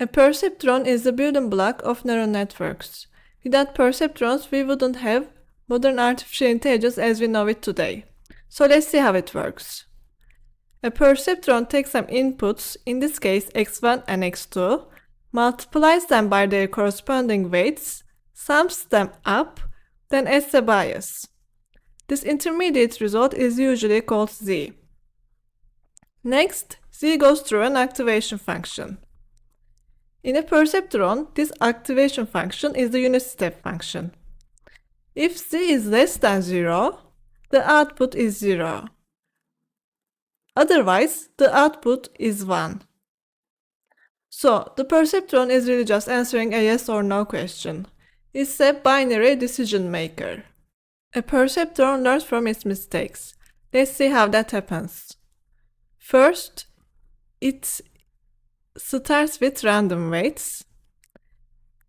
A perceptron is the building block of neural networks. Without perceptrons, we wouldn't have modern artificial intelligence as we know it today. So let's see how it works. A perceptron takes some inputs, in this case x1 and x2, multiplies them by their corresponding weights, sums them up, then adds a bias. This intermediate result is usually called z. Next, z goes through an activation function. In a perceptron, this activation function is the unit step function. If z is less than 0, the output is 0. Otherwise, the output is 1. So, the perceptron is really just answering a yes or no question. It's a binary decision maker. A perceptron learns from its mistakes. Let's see how that happens. First, it starts with random weights.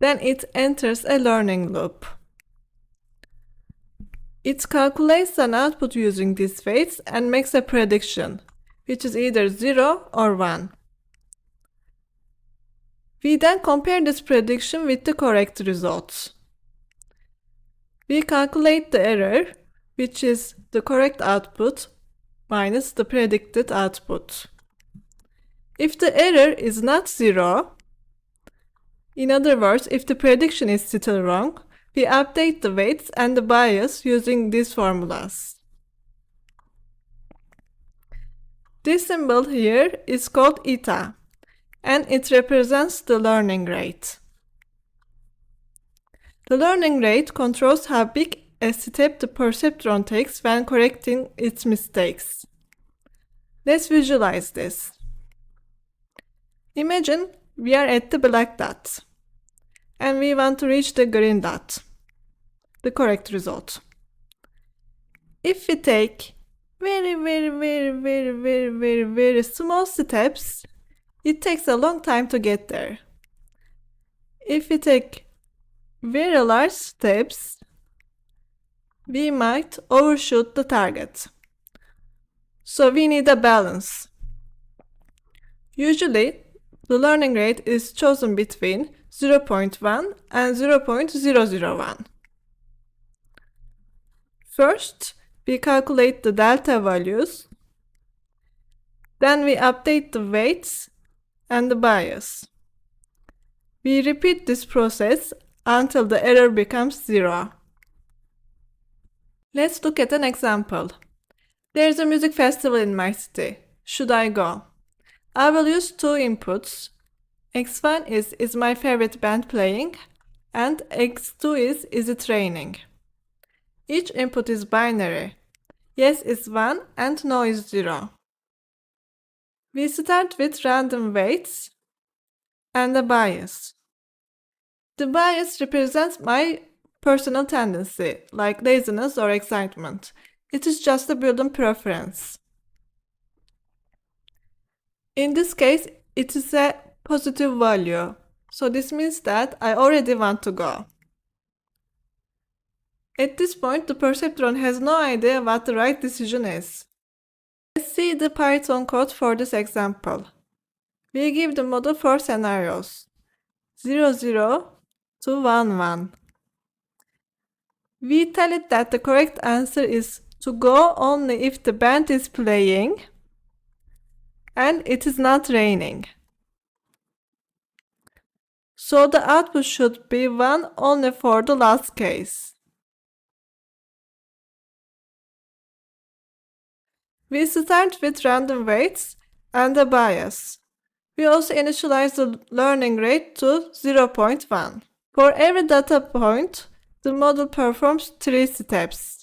Then it enters a learning loop. It calculates an output using these weights and makes a prediction, which is either 0 or 1. We then compare this prediction with the correct results. We calculate the error, which is the correct output minus the predicted output. If the error is not 0, in other words, if the prediction is still wrong, we update the weights and the bias using these formulas. This symbol here is called eta, and it represents the learning rate. The learning rate controls how big a step the perceptron takes when correcting its mistakes. Let's visualize this. Imagine we are at the black dot, and we want to reach the green dot, the correct result. If we take very small steps, it takes a long time to get there. If we take very large steps, we might overshoot the target. So we need a balance. Usually, the learning rate is chosen between 0.1 and 0.001. First, we calculate the delta values. Then we update the weights and the bias. We repeat this process until the error becomes 0. Let's look at an example. There's a music festival in my city. Should I go? I will use two inputs. X1 is my favorite band playing, and X2 is it raining. Each input is binary. Yes is 1 and no is 0. We start with random weights and a bias. The bias represents my personal tendency, like laziness or excitement. It is just a built-in preference. In this case, it is a positive value, so this means that I already want to go. At this point, the perceptron has no idea what the right decision is. Let's see the Python code for this example. We give the model 4 scenarios, 0, 0 to 1, 1. We tell it that the correct answer is to go only if the band is playing and it is not raining. So the output should be 1 only for the last case. We start with random weights and a bias. We also initialize the learning rate to 0.1. For every data point, the model performs 3 steps.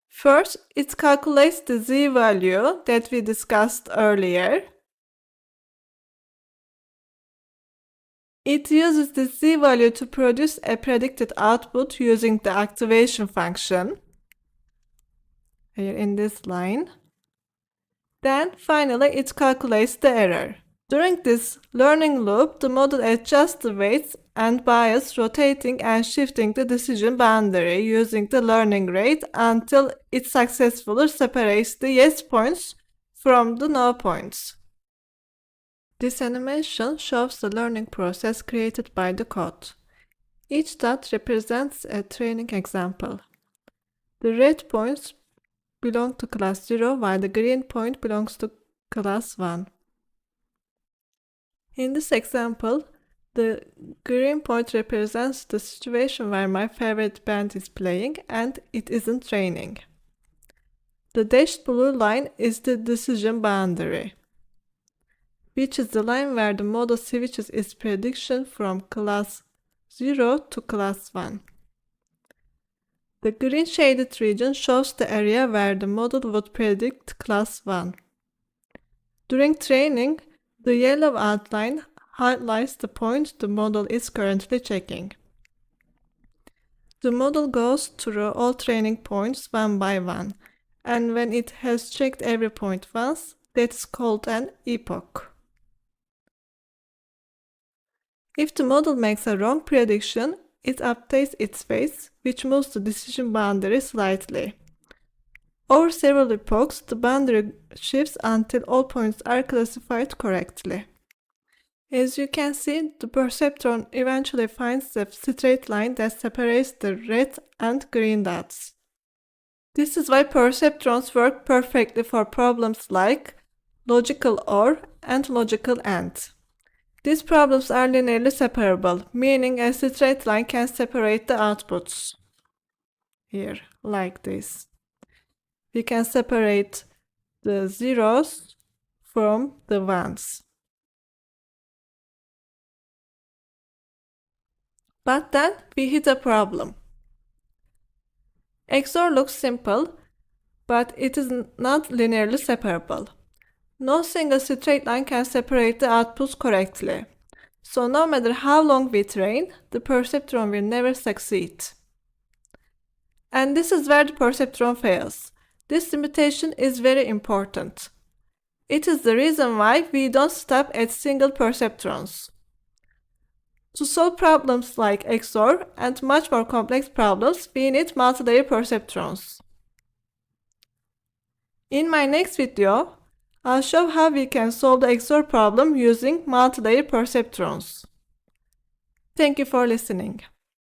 First, it calculates the z value that we discussed earlier. It uses the z value to produce a predicted output using the activation function, here in this line. Then, finally, it calculates the error. During this learning loop, the model adjusts the weights and bias, rotating and shifting the decision boundary using the learning rate until it successfully separates the yes points from the no points. This animation shows the learning process created by the code. Each dot represents a training example. The red points belong to class 0 while the green point belongs to class 1. In this example, the green point represents the situation where my favorite band is playing and it isn't training. The dashed blue line is the decision boundary, which is the line where the model switches its prediction from class 0 to class 1. The green shaded region shows the area where the model would predict class 1. During training, the yellow outline highlights the point the model is currently checking. The model goes through all training points one by one, and when it has checked every point once, that's called an epoch. If the model makes a wrong prediction, it updates its phase, which moves the decision boundary slightly. Over several epochs, the boundary shifts until all points are classified correctly. As you can see, the perceptron eventually finds the straight line that separates the red and green dots. This is why perceptrons work perfectly for problems like logical OR and logical AND. These problems are linearly separable, meaning a straight line can separate the outputs. Here, like this. We can separate the zeros from the ones. But then we hit a problem. XOR looks simple, but it is not linearly separable. No single straight line can separate the outputs correctly. So no matter how long we train, the perceptron will never succeed. And this is where the perceptron fails. This limitation is very important. It is the reason why we don't stop at single perceptrons. To solve problems like XOR and much more complex problems, we need multilayer perceptrons. In my next video, I'll show how we can solve the XOR problem using multilayer perceptrons. Thank you for listening.